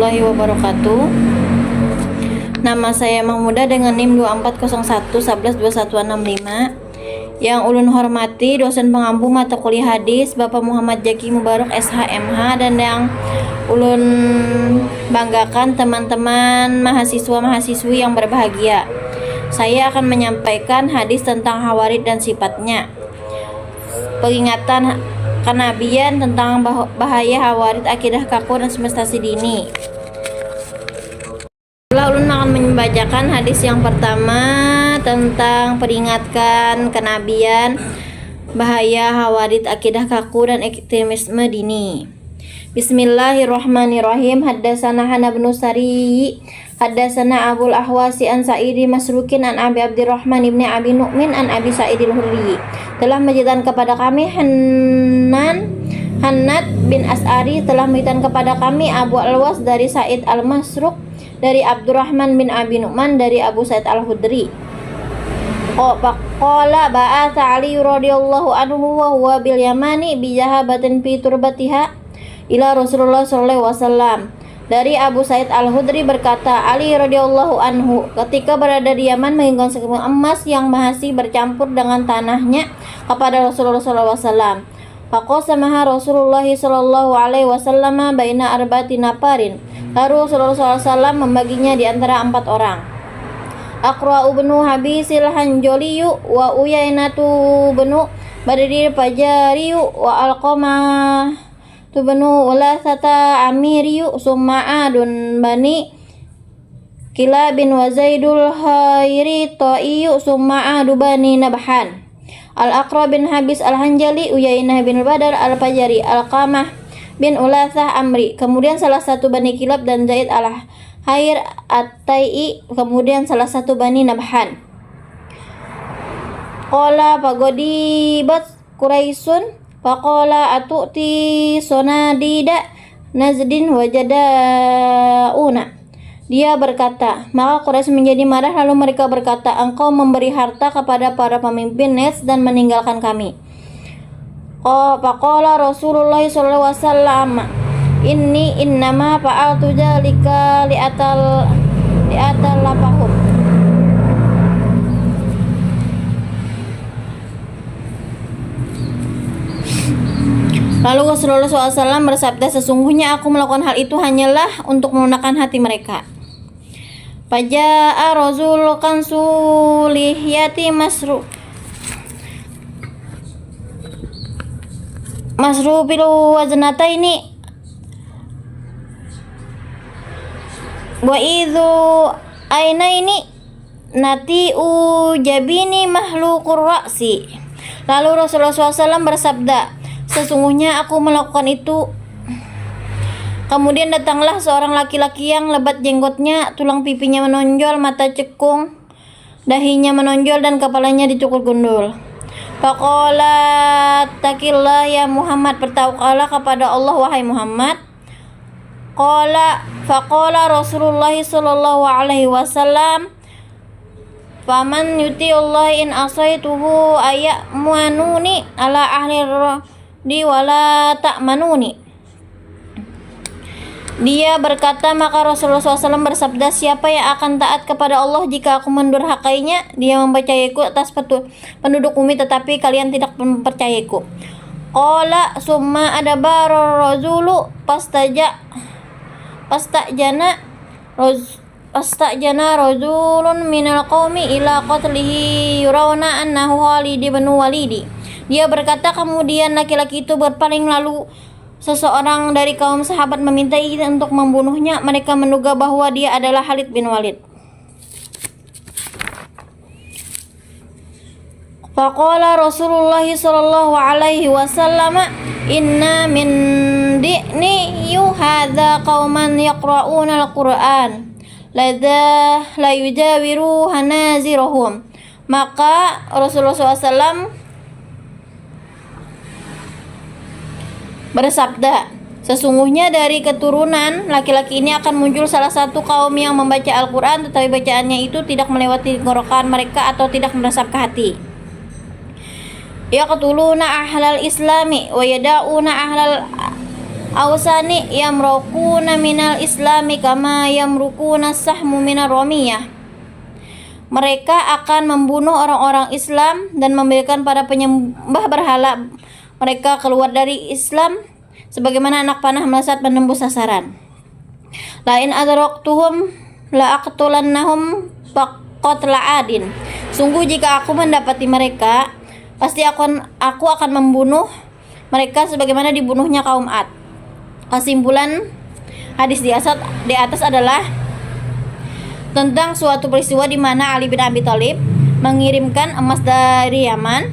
warahmatullahi wabarakatuh. Nama saya Mahmuda dengan NIM 2401112165. Yang ulun hormati dosen pengampu mata kuliah hadis Bapak Muhammad Jaki Mubarok SHMH, dan yang ulun banggakan teman-teman mahasiswa-mahasiswi yang berbahagia. Saya akan menyampaikan hadis tentang hawarid dan sifatnya. Peringatan kenabian tentang bahaya hawarid, akidah kaku dan semesta dini. Ulun akan membacakan hadis yang pertama tentang peringatkan kenabian, bahaya hawarid, akidah kaku dan ekstremisme dini. Bismillahirrahmanirrahim. Haddatsana Hana bin Sari, haddatsana Abul Ahwasi an Sa'idi Masrukin an Abi Abdurrahman ibni Abi Nu'min an Abi Sa'idil Hurri. Telah menceritakan kepada kami Hannad bin As'ari, telah menceritakan kepada kami Abu Alwas dari Sa'id al-Masruk, dari Abdurrahman bin Abi Nu'man, dari Abu Sa'id al-Hudri. Qala ba'atha Ali radhiyallahu anhu wa huwa bil Yamani bi jahabatin fi turbatiha ila Rasulullah sallallahu alaihi wasallam. Dari Abu Sa'id al-Hudri berkata, Ali radhiyallahu anhu ketika berada di Yaman menginginkan sekeping emas yang mahasi bercampur dengan tanahnya kepada Rasulullah sallallahu alaihi wasallam. Faqasamaha Rasulullah sallallahu alaihi wasallam baina arba'ati nafarin. Lalu Rasulullah sallallahu alaihi wasallam membaginya di antara 4 orang. Aqra'u bnu Habisil Hanjaliyu wa Uyainatu bnu Badrir Fajariyu wa Alqamah bnu Ulasata Amiriyu summa adun bani Kilabin wa Zaidul Hairi Ta'iyu summa adu bani Nabhan. Al-Aqra bin Habis Al-Hanjali, Uyainah bin Badar Al-Fajari, Alqamah bin Ulasah Amri, kemudian salah satu Bani Kilab dan Zaid Al-Hair At-Tai'i, kemudian salah satu Bani Nabhan. Qala fagodibat Quraisun faqala atu'ti sonadida nazdin wajadauna. Dia berkata, maka Quraisy menjadi marah, lalu mereka berkata, engkau memberi harta kepada para pemimpin Najd dan meninggalkan kami. Faqala Rasulullah sallallahu alaihi wasallam, inni innama fa'altu dzalika li'atal lapahum. Lalu Rasulullah SAW bersabda, sesungguhnya aku melakukan hal itu hanyalah untuk melunakkan hati mereka. Faja'a Rasul kansulihiyati masrubilu waznata ini wa idhu aina ini nati'u jabini mahluqur ra'si. Lalu Rasulullah SAW bersabda, sesungguhnya aku melakukan itu. Kemudian datanglah seorang laki-laki yang lebat jenggotnya, tulang pipinya menonjol, mata cekung, dahinya menonjol, dan kepalanya dicukur gundul. Faqala taqillah ya Muhammad, bertawakallah kepada Allah wahai Muhammad. Faqala Rasulullah sallallahu alaihi wasallam, faman yuti Allah in asaituhu ayyamanuni ala ahli di wala ta'manuni. Dia berkata, maka Rasulullah SAW bersabda, siapa yang akan taat kepada Allah jika aku mendurhakainya? Dia mempercayaiku atas penduduk bumi, tetapi kalian tidak mempercayaiku. Qala summa adabara rajulu pastajana rajulun minal qaumi ila qatlihi yurawna annahu Khalid bin Walid. Dia berkata, kemudian laki-laki itu berpaling, lalu seseorang dari kaum sahabat meminta izin untuk membunuhnya. Mereka menduga bahwa dia adalah Khalid bin Walid. Faqala Rasulullah sallallahu alaihi wasallam, inna min di'ni yuhadza qauman yaqra'una al-Qur'an la yujawiru hanazirahum. Maka Rasulullah SAW bersabda, sesungguhnya dari keturunan laki-laki ini akan muncul salah satu kaum yang membaca Al-Quran, tetapi bacaannya itu tidak melewati tenggorokan mereka atau tidak meresap ke hati. Yaqtuluna ahlal islami wa yada'una ahlal awsani yamrukuna minal islami kama yamrukuna sahmu minar ramiyah. Mereka akan membunuh orang-orang Islam dan memberikan para penyembah berhala mereka keluar dari Islam sebagaimana anak panah melesat menembus sasaran. Lain adraktuhum la aqtulannahum faqatla adin. Sungguh jika aku mendapati mereka, pasti aku akan membunuh mereka sebagaimana dibunuhnya kaum Ad. Kesimpulan hadis di atas adalah tentang suatu peristiwa di mana Ali bin Abi Thalib mengirimkan emas dari Yaman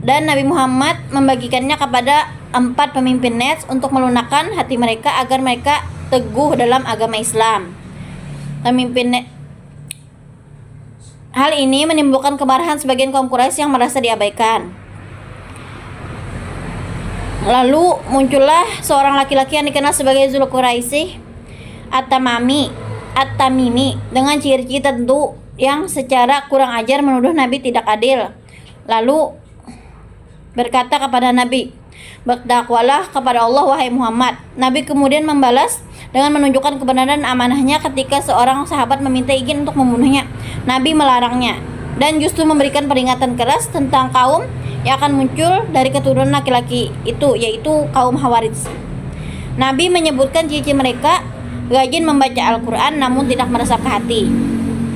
dan Nabi Muhammad membagikannya kepada 4 pemimpin Nets untuk melunakkan hati mereka agar mereka teguh dalam agama Islam. Hal ini menimbulkan kemarahan sebagian kaum Quraisy yang merasa diabaikan. Lalu muncullah seorang laki-laki yang dikenal sebagai Zulquraisy At-Tamimi dengan ciri-ciri tertentu yang secara kurang ajar menuduh Nabi tidak adil. Lalu berkata kepada Nabi, "Bertakwalah kepada Allah wahai Muhammad." Nabi kemudian membalas dengan menunjukkan kebenaran amanahnya ketika seorang sahabat meminta izin untuk membunuhnya. Nabi melarangnya dan justru memberikan peringatan keras tentang kaum yang akan muncul dari keturunan laki-laki itu, yaitu kaum Khawarij. Nabi menyebutkan ciri-ciri mereka: rajin membaca Al-Quran namun tidak meresap ke hati,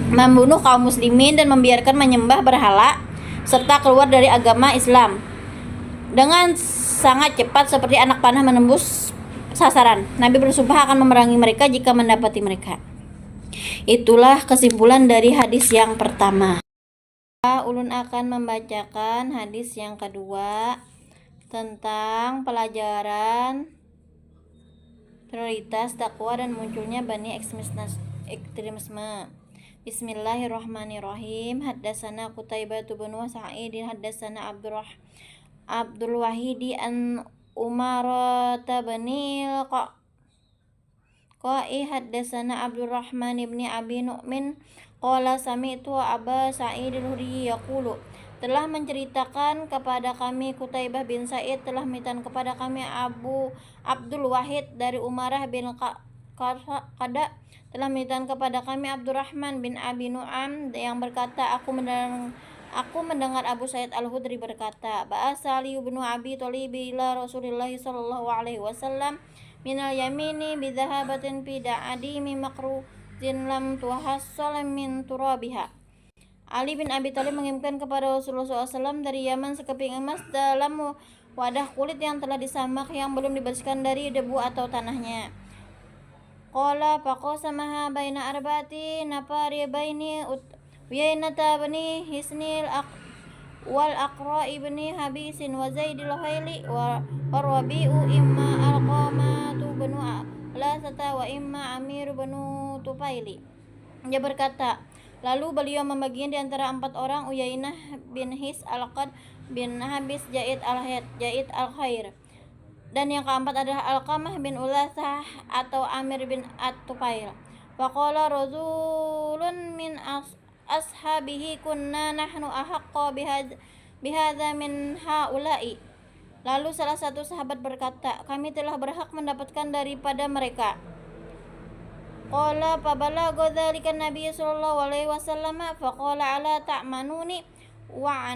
membunuh kaum muslimin dan membiarkan menyembah berhala, serta keluar dari agama Islam dengan sangat cepat seperti anak panah menembus sasaran. Nabi bersumpah akan memerangi mereka jika mendapati mereka. Itulah kesimpulan dari hadis yang pertama. Ulun akan membacakan hadis yang kedua tentang pelajaran prioritas takwa dan munculnya bani ekstremisme. Bismillahirrahmanirrahim. Haddatsana Qutaibah bin Sa'id, haddatsana Abdul Wahidi an Umar bin Qa'i, haddatsana Abdurrahman bin Abi Nu'min qala sami'tu Aba Sa'id al-Khudri yaqulu, telah menceritakan kepada kami Qutaibah bin Sa'id, telah menceritakan kepada kami Abdul Wahid dari Umarah bin Qada, telah menceritakan kepada kami Abdurrahman bin Abi Nu'am yang berkata, aku mendengar Abu Sa'id al-Khudri berkata, ba'asa Ali bin Abi Thalib ila Rasulillah sallallahu alaihi wasallam minal yamini bidhahabatin fi da'adimi makruzin lam tuhassal min turabiha. Ali bin Abi Thalib mengirimkan kepada Rasulullah SAW dari Yaman sekeping emas dalam wadah kulit yang telah disamak yang belum dibersihkan dari debu atau tanahnya. Qala faqasamaha baina arba'ati nafari baini Uyainata bani Hisnil wal Aqra ibni Habisin wa Zaidil Haili wa Rabi'u imma Alqamatu banu Lasata wa imma Amir banu Tufaili. Dia berkata, lalu beliau membaginya di antara 4 orang, Uyainah bin His, Al-Qad bin Habis, Jaid al-Khair. Dan yang keempat adalah Alqamah bin Ulasah atau Amir bin At-Tufail. Faqala rajulun min ashabihi kunna nahnu ahaqqa bihadza min haula'i. Lalu salah satu sahabat berkata, kami telah berhak mendapatkan daripada mereka. Qala fabalagha dzalika Nabi sallallahu alaihi wasallam faqala ala ta'manuni wa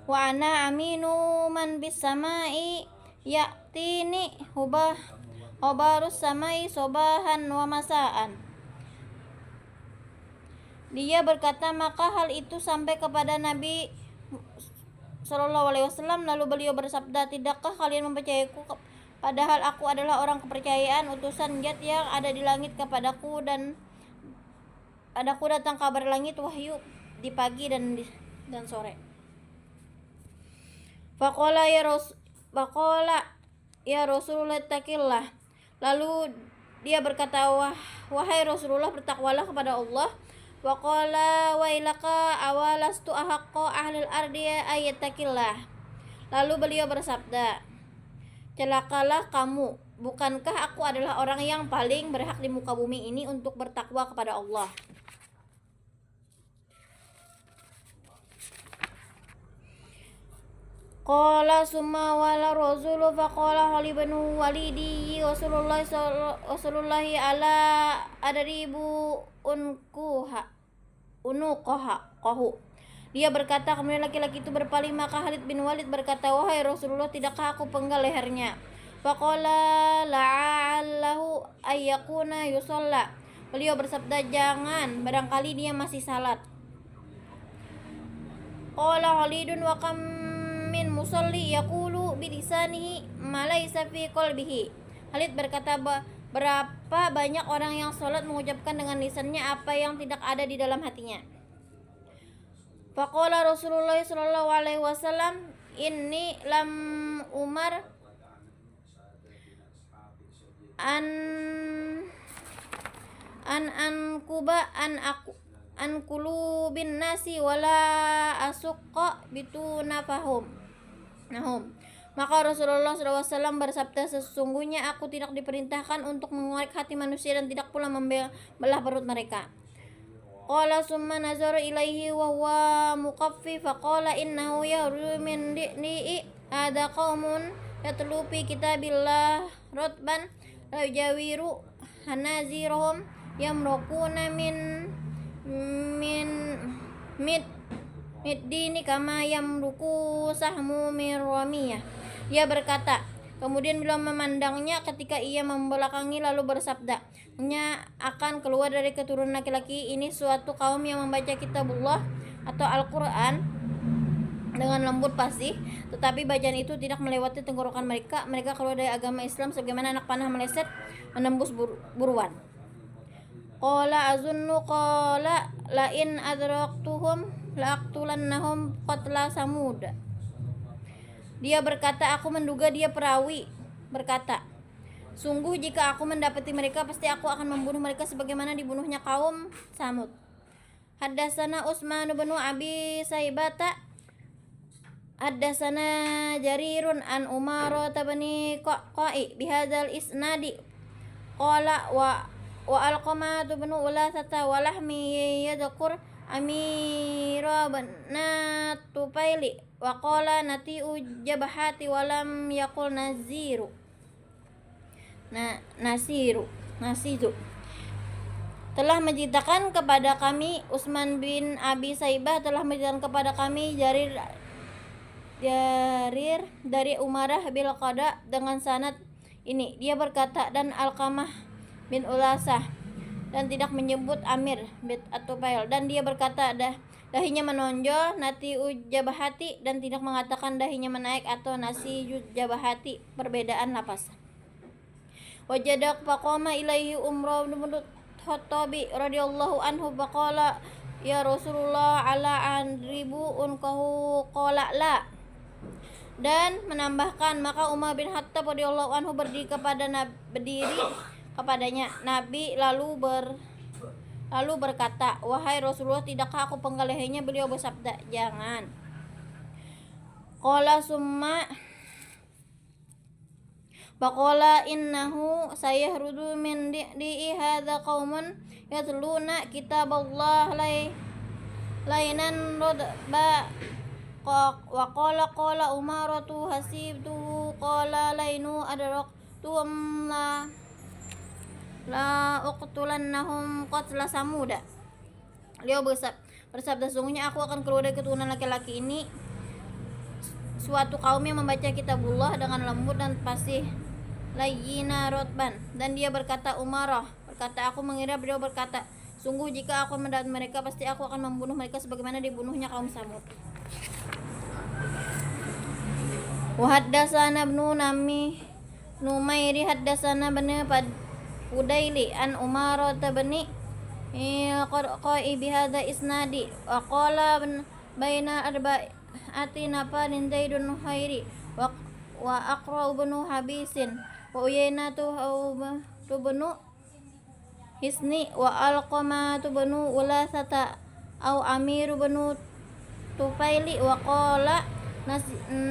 ana aminu man bis samai ya'tini hubarus samai sobahan wa masaan. Dia berkata, maka hal itu sampai kepada Nabi sallallahu alaihi wasallam, lalu beliau bersabda, tidakkah kalian mempercayaiku padahal aku adalah orang kepercayaan utusan Zat yang ada di langit kepadaku, dan padaku datang kabar langit wahyu di pagi dan sore. Faqala ya Rasulullah taqillah. Lalu dia berkata, wahai Rasulullah, bertakwalah kepada Allah. Waqala wailaka awalastu ahaqqa ahlil ardi ayattaqillah. Lalu beliau bersabda, celakalah kamu, bukankah aku adalah orang yang paling berhak di muka bumi ini untuk bertakwa kepada Allah. Qala summa wala rasulu faqala halibanu walidi Rasulullahi ala adribu unuqaha qahu. Dia berkata, kemudian laki-laki itu berpaling, maka Khalid bin Walid berkata, wahai Rasulullah, tidakkah aku penggal lehernya? Faqala la'allahu ayyakuna yusalla. Beliau bersabda, jangan, barangkali dia masih salat. Qala Khalidun wa kam min musalli yaqulu bilisanihi ma laysa fi qalbihi. Khalid berkata, berapa banyak orang yang salat mengucapkan dengan lisannya apa yang tidak ada di dalam hatinya. Faqala Rasulullah sallallahu alaihi wasallam, inni lam umar an kulubin nasi wala asuqqa bitunafahum. Maka Rasulullah SAW bersabda, sesungguhnya aku tidak diperintahkan untuk mengorek hati manusia dan tidak pula membelah perut mereka. Qala summa nazara ilaihi wa huwa muqaffi faqala innahu yahru min di'i ada qaumun yatlu fi kitabillah rotban la yajawiru hanazirahum yamrukuna min dini kama yamruku sahmu min ramiyah. Dia berkata, kemudian beliau memandangnya ketika ia membelakangi lalu bersabda, hanya akan keluar dari keturunan laki-laki ini suatu kaum yang membaca kitabullah atau Al-Quran dengan lembut fasih, tetapi bacaan itu tidak melewati tenggorokan mereka. Mereka keluar dari agama Islam sebagaimana anak panah meleset menembus buruan. Qala azunnu qala la in adraktuhum la'aqtulannahum qatla samud. Dia berkata, aku menduga dia perawi. Berkata, sungguh jika aku mendapati mereka, pasti aku akan membunuh mereka sebagaimana dibunuhnya kaum Samud. Haddatsana Utsman bin Abi Saibata haddatsana Jarirun an Umar bin Qa'i bihadzal isnadi qala wa Alqamah bin Ulasata wa lahmi yadhkur Amira bin Tufaili wa qala natiu jabahati wa lam yaqul nasiru. Telah menceritakan kepada kami, Utsman bin Abi Saibah telah menceritakan kepada kami Jarir dari Umarah bil Qada dengan sanad ini. Dia berkata, dan Alqamah bin Ulasah, dan tidak menyebut Amir bin At-Tufail, dan dia berkata, dahinya menonjol nati ujabahati, dan tidak mengatakan dahinya menaik atau nasi ujabahati, perbedaan lapas. Wajadak faqama ilaihi Umar bin Khattabi radhiyallahu anhu faqala ya Rasulullah ala andribu unkahu qala la. Dan menambahkan, maka Umar bin Khattab radhiyallahu anhu berdiri kepadanya. Nabi lalu berkata, wahai Rasulullah, tidakkah aku penggal lehernya? Beliau bersabda, jangan. Qala summa faqala innahu sayahrudu min di'i hadza qaumun yatluna kitaballah lainan rodba wa qala Umaratu hasibtu qala lainu adraktu la uqtulannahum qatla samuda. Beliau bersabda, sungguhnya aku akan keluar dari keturunan laki-laki ini suatu kaum yang membaca kitabullah dengan lembut dan fasih layyina rotban. Dan dia berkata, Umarah berkata, aku mengira beliau berkata, sungguh jika aku mendapat mereka, pasti aku akan membunuh mereka sebagaimana dibunuhnya kaum Samud. Wa haddatsana ibnu Numairi haddatsana bani Fudaili an Umar bin Qa'i bihadza isnadi wa qala baina arba'ati nafarin Zaidun Khairi wa Aqra bin Habisin wa Uyainatu bin Hisni wa Alqamah bin Ulasata au Amir bin Tufaili wa qala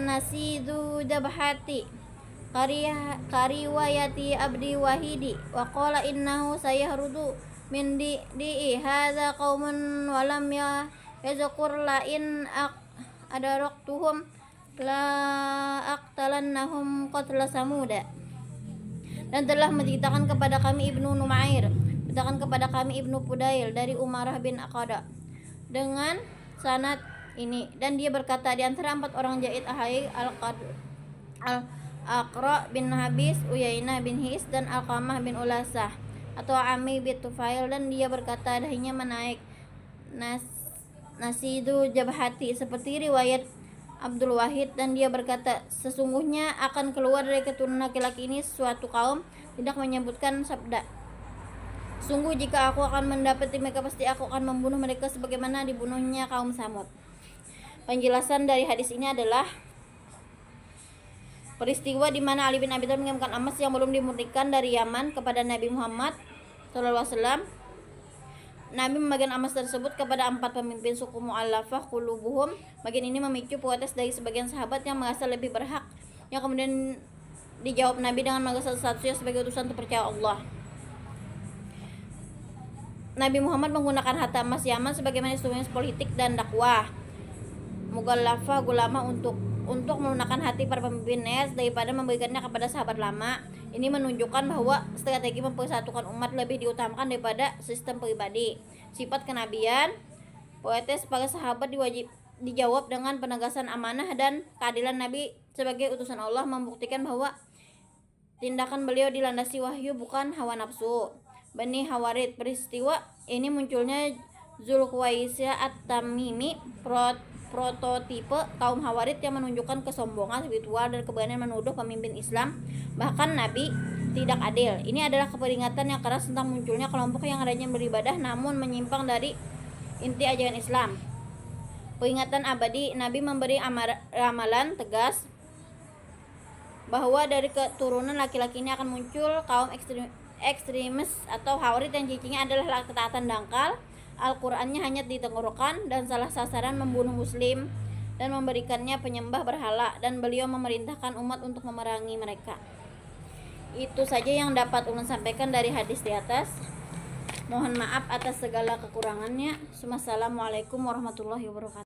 nasidu jabhati kariwayati abdi wahidi wa qala innahu sayahrudu min di'i hadza qaumun wa lam yazkur la in adaraktuhum la aqtalannahum qatla samuda. Dan telah menceritakan kepada kami Ibnu Numair, menceritakan kepada kami Ibnu Fudail dari Umarah bin Aqada dengan sanad ini, dan dia berkata di antara 4 orang Jaid Ahai Al-Aqra bin Habis, Uyainah bin His, dan Alqamah bin Ulasah atau Ami bin Tufail, dan dia berkata dahinya menaik nasidu jabhati seperti riwayat Abdul Wahid, dan dia berkata sesungguhnya akan keluar dari keturunan laki-laki ini suatu kaum tidak menyebutkan sabda, sungguh jika aku akan mendapati mereka pasti aku akan membunuh mereka sebagaimana dibunuhnya kaum Samud. Penjelasan dari hadis ini adalah peristiwa di mana Ali bin Abi Thalib mengirimkan emas yang belum dimurnikan dari Yaman kepada Nabi Muhammad SAW. Nabi membagikan emas tersebut kepada 4 pemimpin suku Mu'allafah qulubuhum. Bagian ini memicu protes dari sebagian sahabat yang merasa lebih berhak, yang kemudian dijawab Nabi dengan menganggap statusnya sebagai utusan terpercaya Allah. Nabi Muhammad menggunakan harta emas Yaman sebagaimana instrumen politik dan dakwah Mughallafah gulama untuk melunakkan hati para pemimpin Nes daripada memberikannya kepada sahabat lama. Ini menunjukkan bahwa strategi mempersatukan umat lebih diutamakan daripada sistem pribadi. Sifat kenabian, protes para sahabat dijawab dengan penegasan amanah dan keadilan Nabi sebagai utusan Allah, membuktikan bahwa tindakan beliau dilandasi wahyu bukan hawa nafsu. Bani Hawarid, peristiwa ini munculnya Zulkhuwaisya At-Tamimi, prototipe kaum Hawarid yang menunjukkan kesombongan spiritual dan keberanian menuduh pemimpin Islam, bahkan Nabi, tidak adil. Ini adalah peringatan yang keras tentang munculnya kelompok yang rajin beribadah namun menyimpang dari inti ajaran Islam. Peringatan abadi, Nabi memberi ramalan tegas bahwa dari keturunan laki-laki ini akan muncul kaum ekstremis atau Hawarid yang cirinya adalah ketaatan dangkal, Al-Qur'annya hanya di tenggorokan, dan salah sasaran membunuh muslim dan memberikannya penyembah berhala, dan beliau memerintahkan umat untuk memerangi mereka. Itu saja yang dapat ulun sampaikan dari hadis di atas. Mohon maaf atas segala kekurangannya. Wassalamualaikum warahmatullahi wabarakatuh.